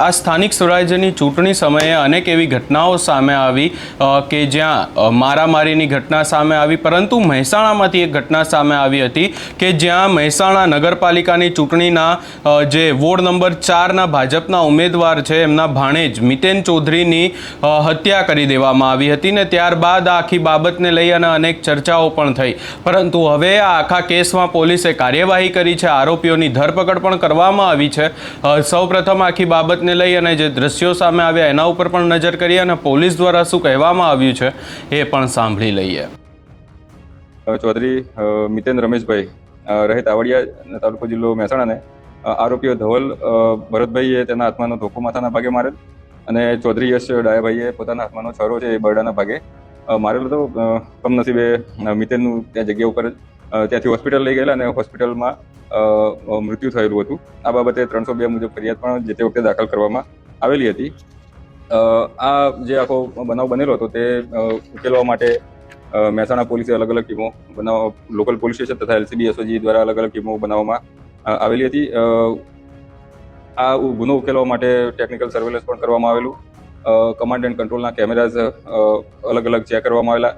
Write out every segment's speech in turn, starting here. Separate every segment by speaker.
Speaker 1: આ સ્થાનિક સ્વરાજ્યની ચૂંટણી સમયે અનેક એવી ઘટનાઓ સામે આવી કે જ્યાં મારામારીની ઘટના સામે આવી, પરંતુ મહેસાણામાંથી એક ઘટના સામે આવી હતી કે જ્યાં મહેસાણા નગરપાલિકાની ચૂંટણીના જે વોર્ડ નંબર 4ના ભાજપના ઉમેદવાર છે એમના ભાણેજ મિતેન ચૌધરીની હત્યા કરી દેવામાં આવી હતી ને ત્યારબાદ આ આખી બાબતને લઈ અને અનેક ચર્ચાઓ પણ થઈ, પરંતુ હવે આ આખા કેસમાં પોલીસે કાર્યવાહી કરી છે, આરોપીઓની ધરપકડ પણ કરવામાં આવી છે। સૌપ્રથમ આખી બાબત લઈ અને જે દ્રશ્યો સામે આવ્યા એના ઉપર પણ નજર કરીએ અને પોલીસ દ્વારા શું કહેવામાં આવ્યું છે એ પણ સાંભળી લઈએ।
Speaker 2: ચૌધરી મિતેન રમેશભાઈ રહે તાવડિયા તાલુકો જિલ્લો મહેસાણાને આરોપીઓ ધવલ ભરતભાઈએ તેના હાથમાંનો ધોકો માથાના ભાગે મારેલ અને ચૌધરી યશ ડાયાભાઈએ પોતાના હાથમાંનો છરો છે એ બરડાના ભાગે મારેલો હતો। કમનસીબે મિતેનનું ત્યાં જગ્યા ઉપર ત્યાંથી હોસ્પિટલ લઈ ગયેલા અને હોસ્પિટલમાં મૃત્યુ થયેલું હતું। આ બાબતે 302 મુજબ ફરિયાદ પણ જે તે વખતે દાખલ કરવામાં આવેલી હતી। આ જે આખો બનાવ બનેલો હતો તે ઉકેલવા માટે મહેસાણા પોલીસે અલગ અલગ ટીમો લોકલ પોલીસ સ્ટેશન તથા LCB SOG દ્વારા અલગ અલગ ટીમો બનાવવામાં આવેલી હતી। આ ગુનો ઉકેલવા માટે ટેકનિકલ સર્વેલન્સ પણ કરવામાં આવેલું, કમાન્ડ એન્ડ કંટ્રોલના કેમેરાઝ અલગ અલગ ચેક કરવામાં આવેલા,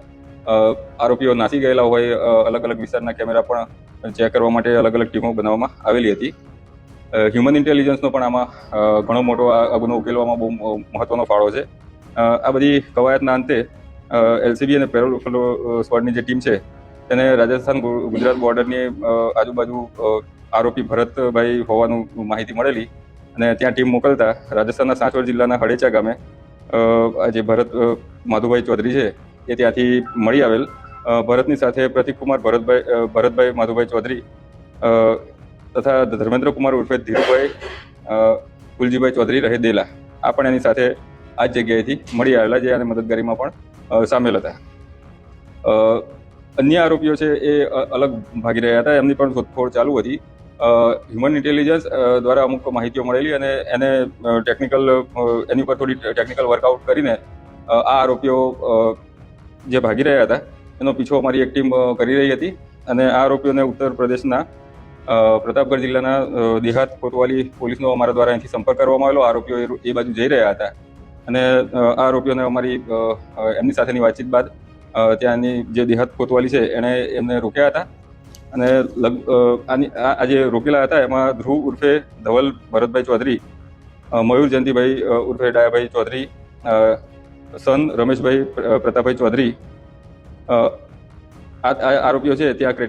Speaker 2: આરોપીઓ નાસી ગયેલા હોય અલગ અલગ વિસ્તારના કેમેરા પણ ચેક કરવા માટે અલગ અલગ ટીમો બનાવવામાં આવેલી હતી। હ્યુમન ઇન્ટેલિજન્સનો પણ આમાં ઘણો મોટો આ ગુનો ઉકેલવામાં બહુ મહત્વનો ફાળો છે। આ બધી કવાયતના અંતે LCB અને પેરોલ સ્ક્વોડની જે ટીમ છે તેને રાજસ્થાન ગુજરાત બોર્ડરની આજુબાજુ આરોપી ભરતભાઈ હોવાનું માહિતી મળેલી અને ત્યાં ટીમ મોકલતા રાજસ્થાનના સાંચોર જિલ્લાના હડેચા ગામે જે ભરત માધુભાઈ ચૌધરી છે એ ત્યાંથી મળી આવેલ। ભરતની સાથે પ્રતિકકુમાર ભરતભાઈ માધુભાઈ ચૌધરી તથા ધર્મેન્દ્રકુમાર ઉર્ફે ધીરુભાઈ કુલજીભાઈ ચૌધરી રહે દેલા આ પણ એની સાથે આ જ જગ્યાએથી મળી આવેલા, જે આને મદદગારીમાં પણ સામેલ હતા। અન્ય આરોપીઓ છે એ અલગ ભાગી રહ્યા હતા, એમની પણ શોધખોળ ચાલુ હતી। હ્યુમન ઇન્ટેલિજન્સ દ્વારા અમુક માહિતીઓ મળેલી અને એને એની પર થોડી ટેકનિકલ વર્કઆઉટ કરીને આ આરોપીઓ જે ભાગી રહ્યા હતા એનો પીછો અમારી એક ટીમ કરી રહી હતી અને આ આરોપીઓને ઉત્તર પ્રદેશના પ્રતાપગઢ જિલ્લાના દેહાત કોતવાલી પોલીસનો અમારા દ્વારા અહીંથી સંપર્ક કરવામાં આવેલો। આરોપીઓ એ બાજુ જઈ રહ્યા હતા અને આ આરોપીઓને અમારી એમની સાથેની વાતચીત બાદ ત્યાંની જે દેહાત કોતવાલી છે એમને રોક્યા હતા અને આ જે રોકેલા હતા એમાં ધ્રુવ ઉર્ફે ધવલ ભરતભાઈ ચૌધરી, મયુર જયંતિભાઈ ઉર્ફે ડાયાભાઈ ચૌધરી, સન રમેશભાઈ પ્રતાપભાઈ ચૌધરી, આ આરોપીઓ છે ત્યાં